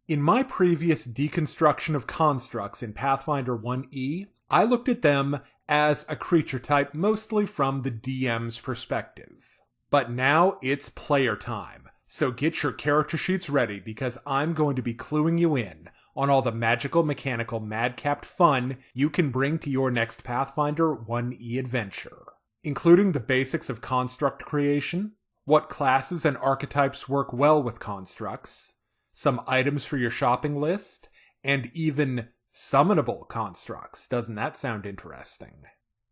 In my previous deconstruction of constructs in Pathfinder 1E, I looked at them as a creature type mostly from the DM's perspective. But now it's player time, so get your character sheets ready because I'm going to be cluing you in on all the magical, mechanical, madcapped fun you can bring to your next Pathfinder 1E adventure, including the basics of construct creation, what classes and archetypes work well with constructs, some items for your shopping list, and even summonable constructs. Doesn't that sound interesting?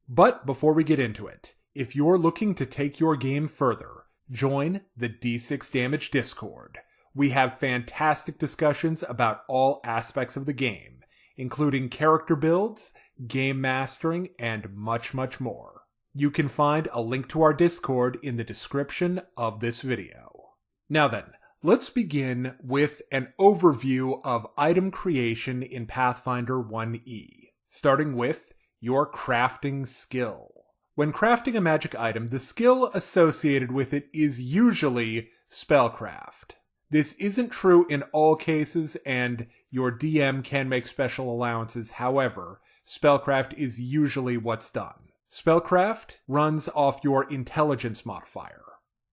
But before we get into it, if you're looking to take your game further, join the D6 Damage Discord. We have fantastic discussions about all aspects of the game, including character builds, game mastering, and much, much more. You can find a link to our Discord in the description of this video. Now then, let's begin with an overview of item creation in Pathfinder 1E, starting with your crafting skill. When crafting a magic item, the skill associated with it is usually spellcraft. This isn't true in all cases, and your DM can make special allowances. However, spellcraft is usually what's done. Spellcraft runs off your intelligence modifier.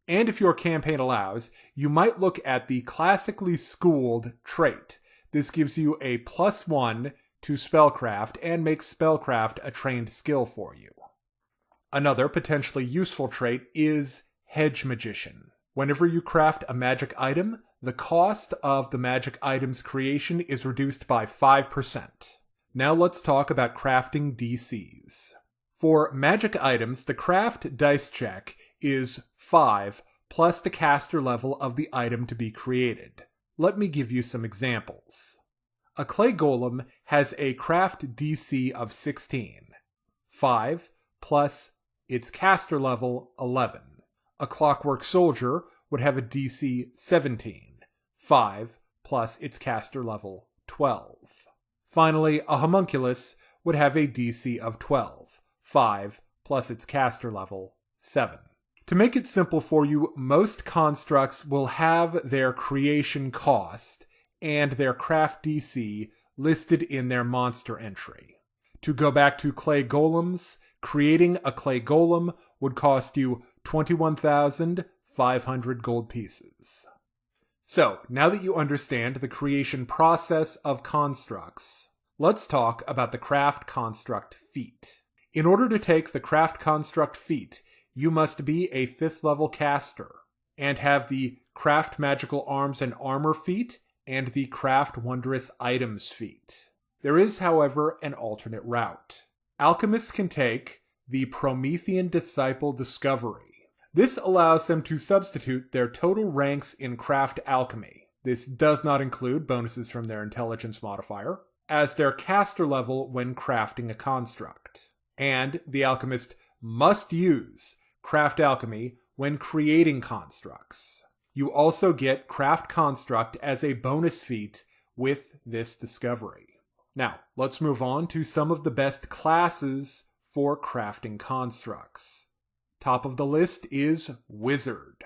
And if your campaign allows, you might look at the classically schooled trait. This gives you a +1 to spellcraft and makes spellcraft a trained skill for you. Another potentially useful trait is Hedge Magician. Whenever you craft a magic item, the cost of the magic item's creation is reduced by 5%. Now let's talk about crafting DCs. For magic items, the craft dice check is 5 plus the caster level of the item to be created. Let me give you some examples. A clay golem has a craft DC of 16, 5 plus its caster level 11. A clockwork soldier would have a DC 17, 5 plus its caster level 12. Finally, a homunculus would have a DC of 12, 5 plus its caster level 7. To make it simple for you, most constructs will have their creation cost and their craft DC listed in their monster entry. To go back to clay golems, creating a clay golem would cost you 21,500 gold pieces. So, now that you understand the creation process of constructs, let's talk about the craft construct feat. In order to take the craft construct feat, you must be a 5th level caster and have the craft magical arms and armor feat and the craft wondrous items feat. There is, however, an alternate route. Alchemists can take the Promethean Disciple Discovery. This allows them to substitute their total ranks in craft alchemy. This does not include bonuses from their intelligence modifier, as their caster level when crafting a construct. And the alchemist must use craft alchemy when creating constructs. You also get craft construct as a bonus feat with this discovery. Now, let's move on to some of the best classes for crafting constructs. Top of the list is Wizard.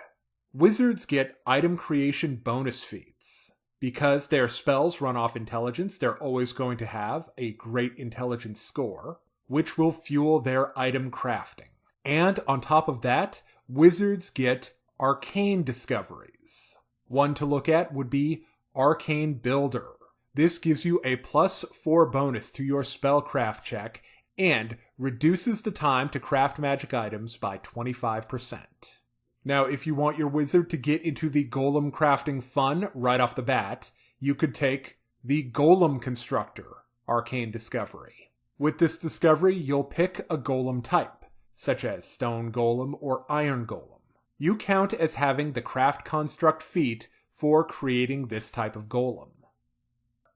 Wizards get item creation bonus feats. Because their spells run off intelligence, they're always going to have a great intelligence score, which will fuel their item crafting. And on top of that, wizards get arcane discoveries. One to look at would be Arcane Builder. This gives you a +4 bonus to your spellcraft check and reduces the time to craft magic items by 25%. Now, if you want your wizard to get into the golem crafting fun right off the bat, you could take the Golem Constructor Arcane Discovery. With this discovery, you'll pick a golem type, such as Stone Golem or Iron Golem. You count as having the craft construct feat for creating this type of golem.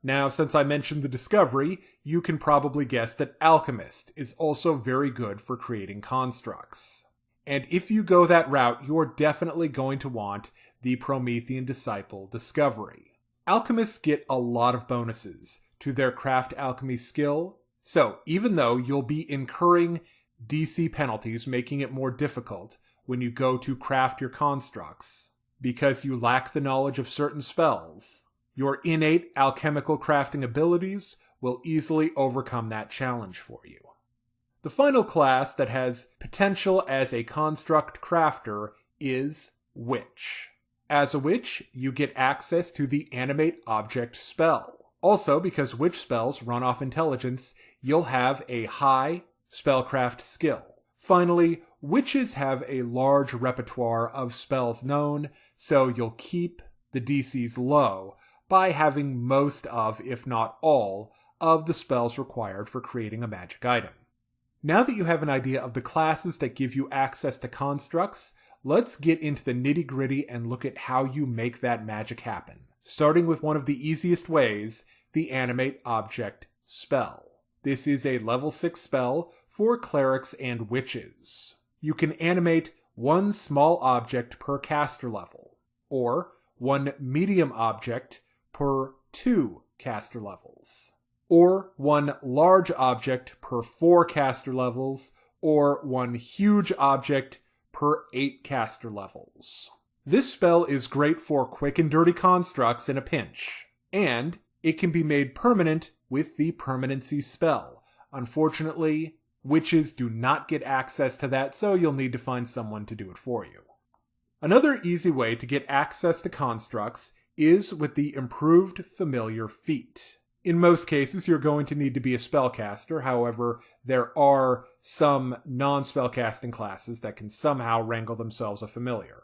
Now, since I mentioned the discovery, you can probably guess that Alchemist is also very good for creating constructs. And if you go that route, you're definitely going to want the Promethean Disciple Discovery. Alchemists get a lot of bonuses to their craft alchemy skill, so even though you'll be incurring DC penalties making it more difficult when you go to craft your constructs, because you lack the knowledge of certain spells, Your innate alchemical crafting abilities will easily overcome that challenge for you. The final class that has potential as a construct crafter is Witch. As a witch, you get access to the Animate Object spell. Also, because witch spells run off intelligence, you'll have a high spellcraft skill. Finally, witches have a large repertoire of spells known, so you'll keep the DCs low by having most of, if not all, of the spells required for creating a magic item. Now that you have an idea of the classes that give you access to constructs, let's get into the nitty-gritty and look at how you make that magic happen. Starting with one of the easiest ways, the Animate Object spell. This is a level 6 spell for clerics and witches. You can animate one small object per caster level, or one medium object per 2 caster levels, or one large object per 4 caster levels, or one huge object per 8 caster levels. This spell is great for quick and dirty constructs in a pinch, and it can be made permanent with the permanency spell. Unfortunately, witches do not get access to that, so you'll need to find someone to do it for you. Another easy way to get access to constructs is with the improved familiar feat. In most cases, you're going to need to be a spellcaster. However, there are some non-spellcasting classes that can somehow wrangle themselves a familiar.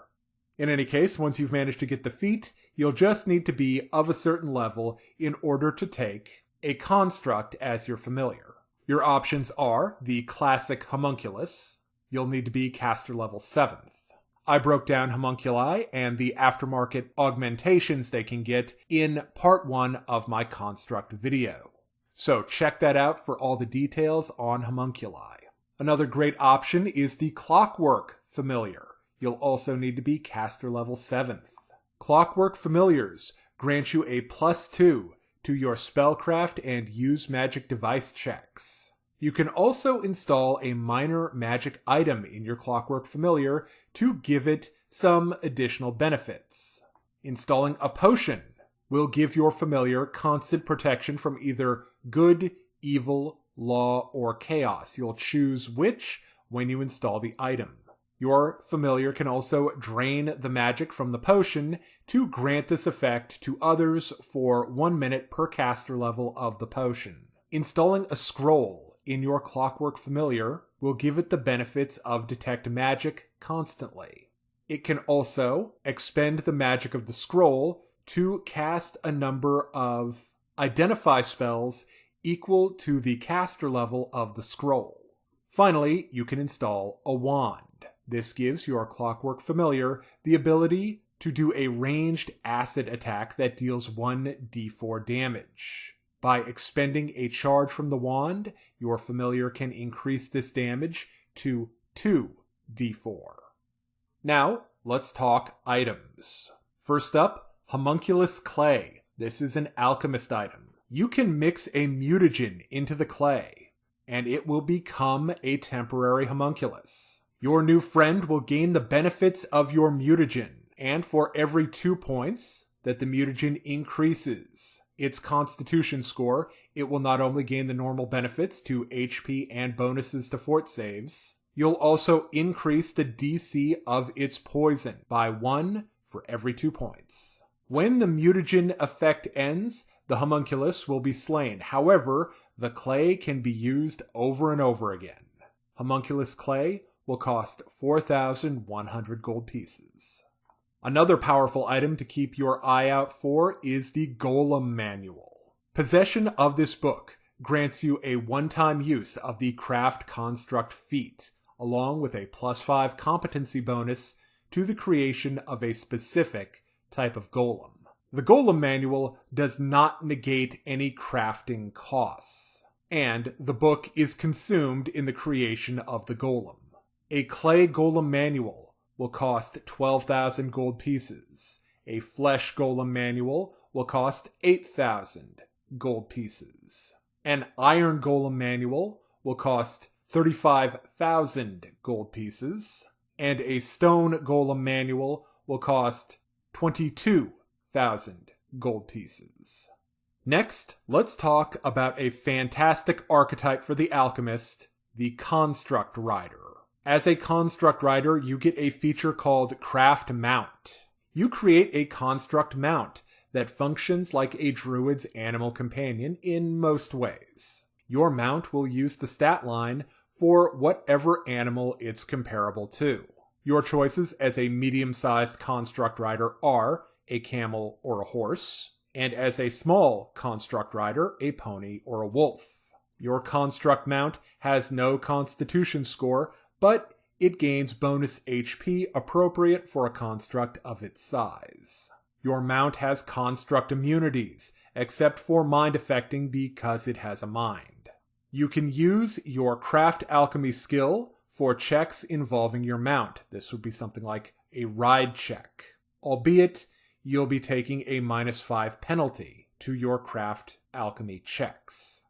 In any case, once you've managed to get the feat, you'll just need to be of a certain level in order to take a construct as your familiar. Your options are the classic homunculus. You'll need to be caster level 7th. I broke down homunculi and the aftermarket augmentations they can get in part 1 of my construct video. So check that out for all the details on homunculi. Another great option is the clockwork familiar. You'll also need to be caster level 7th. Clockwork familiars grant you a +2 to your spellcraft and use magic device checks. You can also install a minor magic item in your clockwork familiar to give it some additional benefits. Installing a potion will give your familiar constant protection from either good, evil, law, or chaos. You'll choose which when you install the item. Your familiar can also drain the magic from the potion to grant this effect to others for 1 minute per caster level of the potion. Installing a scroll in your clockwork familiar will give it the benefits of detect magic constantly. It can also expend the magic of the scroll to cast a number of identify spells equal to the caster level of the scroll. Finally, you can install a wand. This gives your clockwork familiar the ability to do a ranged acid attack that deals 1d4 damage. By expending a charge from the wand, your familiar can increase this damage to 2d4. Now, let's talk items. First up, homunculus clay. This is an alchemist item. You can mix a mutagen into the clay, and it will become a temporary homunculus. Your new friend will gain the benefits of your mutagen, and for every 2 points that the mutagen increases its constitution score, it will not only gain the normal benefits to HP and bonuses to fort saves, you'll also increase the DC of its poison by 1 for every 2 points. When the mutagen effect ends, the homunculus will be slain. However, the clay can be used over and over again. Homunculus clay will cost 4,100 gold pieces. Another powerful item to keep your eye out for is the Golem Manual. Possession of this book grants you a one-time use of the Craft Construct feat, along with a +5 competency bonus to the creation of a specific type of golem. The Golem Manual does not negate any crafting costs, and the book is consumed in the creation of the golem. A clay Golem Manual will cost 12,000 gold pieces. A flesh Golem Manual will cost 8,000 gold pieces. An iron Golem Manual will cost 35,000 gold pieces. And a stone Golem Manual will cost 22,000 gold pieces. Next, let's talk about a fantastic archetype for the alchemist, the Construct Rider. As a Construct Rider, you get a feature called Craft Mount. You create a construct mount that functions like a druid's animal companion in most ways. Your mount will use the stat line for whatever animal it's comparable to. Your choices as a medium-sized Construct Rider are a camel or a horse, and as a small Construct Rider, a pony or a wolf. Your construct mount has no constitution score, but it gains bonus HP appropriate for a construct of its size. Your mount has construct immunities, except for mind affecting because it has a mind. You can use your craft alchemy skill for checks involving your mount. This would be something like a ride check, albeit you'll be taking a -5 penalty to your craft alchemy checks.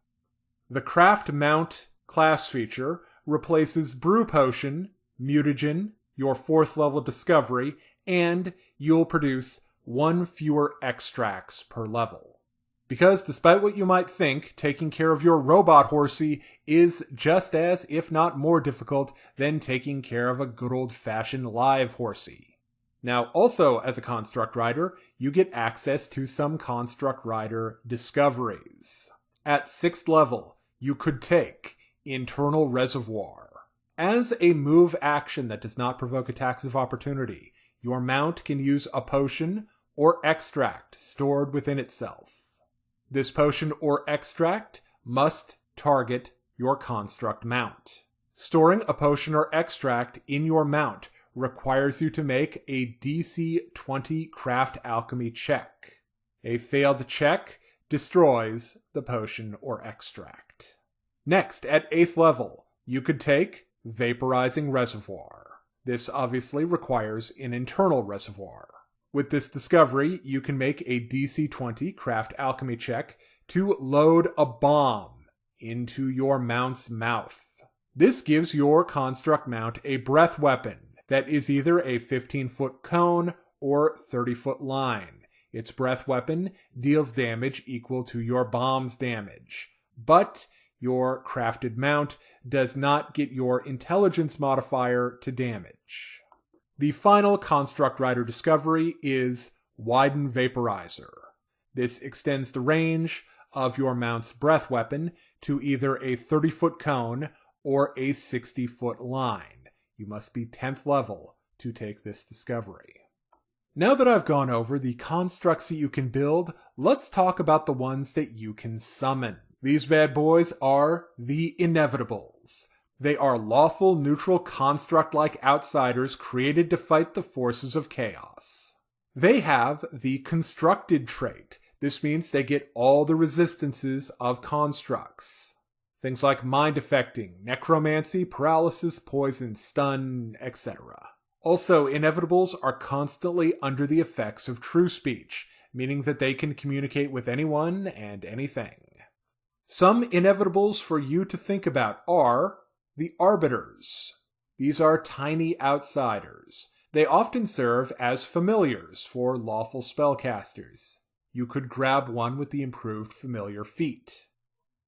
The Craft Mount class feature replaces Brew Potion, Mutagen, your 4th level discovery, and you'll produce 1 fewer extracts per level. Because despite what you might think, taking care of your robot horsey is just as, if not more difficult, than taking care of a good old-fashioned live horsey. Now, also as a Construct Rider, you get access to some Construct Rider discoveries. At 6th level, you could take Internal Reservoir. As a move action that does not provoke attacks of opportunity, your mount can use a potion or extract stored within itself. This potion or extract must target your construct mount. Storing a potion or extract in your mount requires you to make a DC 20 craft alchemy check. A failed check destroys the potion or extract. Next, at 8th level, you could take Vaporizing Reservoir. This obviously requires an internal reservoir. With this discovery, you can make a DC 20 craft alchemy check to load a bomb into your mount's mouth. This gives your construct mount a breath weapon that is either a 15-foot cone or 30-foot line. Its breath weapon deals damage equal to your bomb's damage, but your crafted mount does not get your intelligence modifier to damage. The final Construct Rider discovery is Widen Vaporizer. This extends the range of your mount's breath weapon to either a 30-foot cone or a 60-foot line. You must be 10th level to take this discovery. Now that I've gone over the constructs that you can build, let's talk about the ones that you can summon. These bad boys are the Inevitables. They are lawful, neutral, construct-like outsiders created to fight the forces of chaos. They have the Constructed trait. This means they get all the resistances of constructs. Things like mind affecting, necromancy, paralysis, poison, stun, etc. Also, Inevitables are constantly under the effects of true speech, meaning that they can communicate with anyone and anything. Some Inevitables for you to think about are the Arbiters. These are tiny outsiders. They often serve as familiars for lawful spellcasters. You could grab one with the improved familiar feat.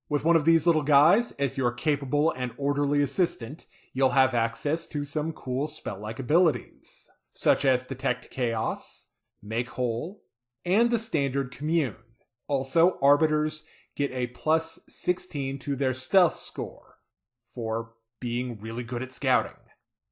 With one of these little guys as your capable and orderly assistant, you'll have access to some cool spell-like abilities, such as Detect Chaos, Make Whole, and the standard Commune. Also, Arbiters get a plus 16 to their stealth score for being really good at scouting.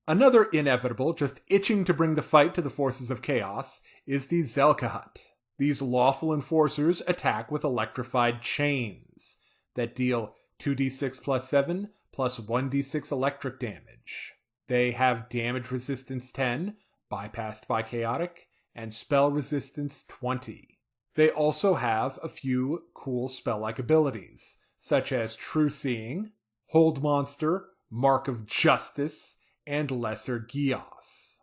Another Inevitable just itching to bring the fight to the forces of chaos is the Zelkahut. These lawful enforcers attack with electrified chains that deal 2d6 plus 7 plus 1d6 electric damage. They have damage resistance 10, bypassed by chaotic, and spell resistance 20. They also have a few cool spell-like abilities, such as True Seeing, Hold Monster, Mark of Justice, and Lesser Gios.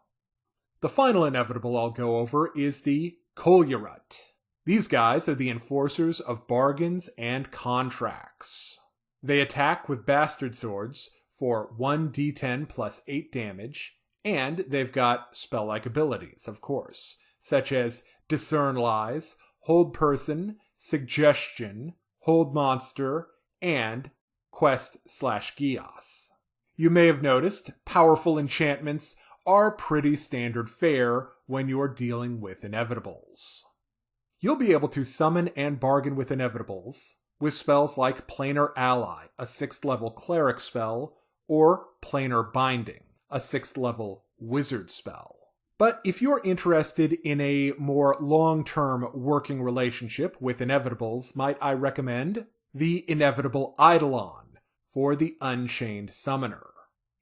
The final Inevitable I'll go over is the Kolyarut. These guys are the enforcers of bargains and contracts. They attack with Bastard Swords for 1d10 plus 8 damage, and they've got spell-like abilities, of course, such as Discern Lies, hold person, suggestion, hold monster, and quest/geos. You may have noticed powerful enchantments are pretty standard fare when you're dealing with inevitables. You'll be able to summon and bargain with inevitables with spells like Planar Ally, a 6th level cleric spell, or Planar Binding, a 6th level wizard spell. But if you're interested in a more long-term working relationship with inevitables, might I recommend the Inevitable Eidolon for the Unchained Summoner.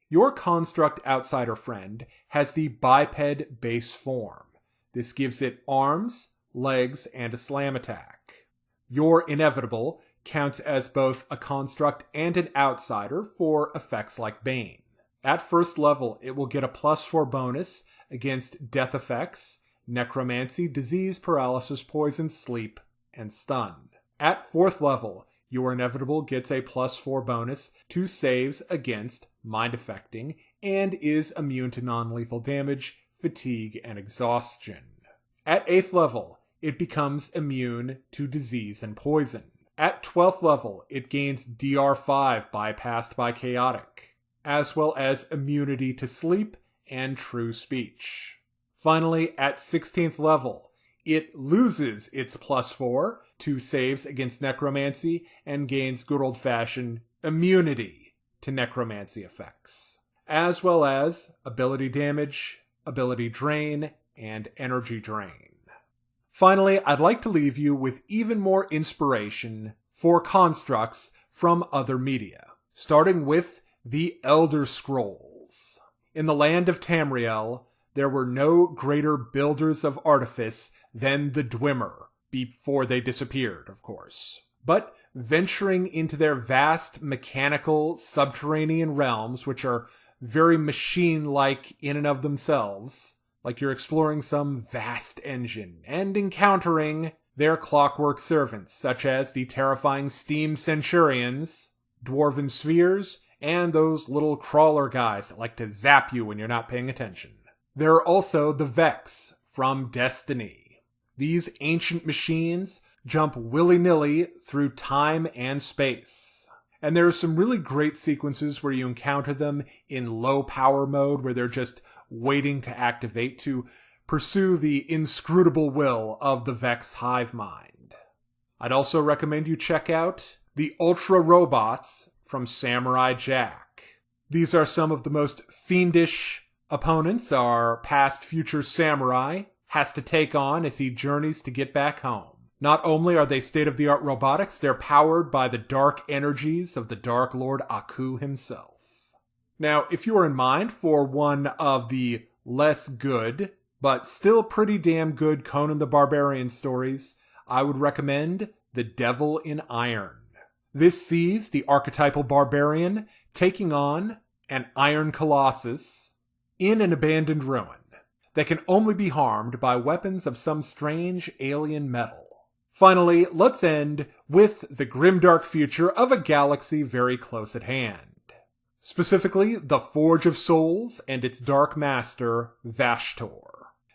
Your construct outsider friend has the biped base form. This gives it arms, legs, and a slam attack. Your inevitable counts as both a construct and an outsider for effects like Bane. At first level, it will get a +4 bonus against death effects, necromancy, disease, paralysis, poison, sleep, and stun. At 4th level, your inevitable gets a +4 bonus to saves against mind affecting and is immune to non-lethal damage, fatigue, and exhaustion. At 8th level, it becomes immune to disease and poison. At 12th level, it gains DR5 bypassed by chaotic, as well as immunity to sleep and true speech. Finally, at 16th level, it loses its +4 to saves against necromancy and gains good old-fashioned immunity to necromancy effects, as well as ability damage, ability drain, and energy drain. Finally, I'd like to leave you with even more inspiration for constructs from other media, starting with the Elder Scrolls. In the land of Tamriel, there were no greater builders of artifice than the Dwemer, before they disappeared, of course. But venturing into their vast mechanical subterranean realms, which are very machine-like in and of themselves, like you're exploring some vast engine, and encountering their clockwork servants, such as the terrifying steam centurions, dwarven spheres, and those little crawler guys that like to zap you when you're not paying attention. There are also the Vex from Destiny. These ancient machines jump willy-nilly through time and space. And there are some really great sequences where you encounter them in low power mode, where they're just waiting to activate to pursue the inscrutable will of the Vex hive mind. I'd also recommend you check out the Ultra Robots from Samurai Jack. These are some of the most fiendish opponents our past future samurai has to take on as he journeys to get back home. Not only are they state-of-the-art robotics, they're powered by the dark energies of the Dark Lord Aku himself. Now, if you are in mind for one of the less good, but still pretty damn good Conan the Barbarian stories, I would recommend The Devil in Iron. This sees the archetypal barbarian taking on an iron colossus in an abandoned ruin that can only be harmed by weapons of some strange alien metal. Finally, let's end with the grimdark future of a galaxy very close at hand. Specifically, the Forge of Souls and its dark master, Vashtor.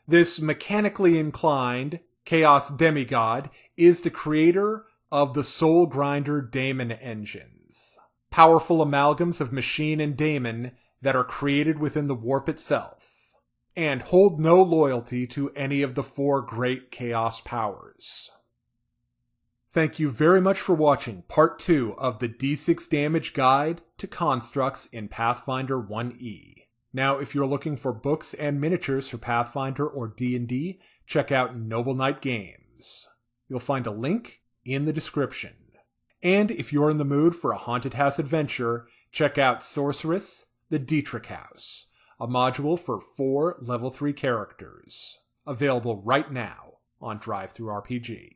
This mechanically inclined chaos demigod is the creator of the Soul Grinder daemon engines. Powerful amalgams of machine and daemon that are created within the warp itself, and hold no loyalty to any of the 4 great chaos powers. Thank you very much for watching Part 2 of the D6 Damage Guide to Constructs in Pathfinder 1E. Now, if you're looking for books and miniatures for Pathfinder or D&D, check out Noble Knight Games. You'll find a link in the description. And if you're in the mood for a haunted house adventure, check out Sorceress, the Dietrich House, a module for 4 level 3 characters. Available right now on DriveThruRPG.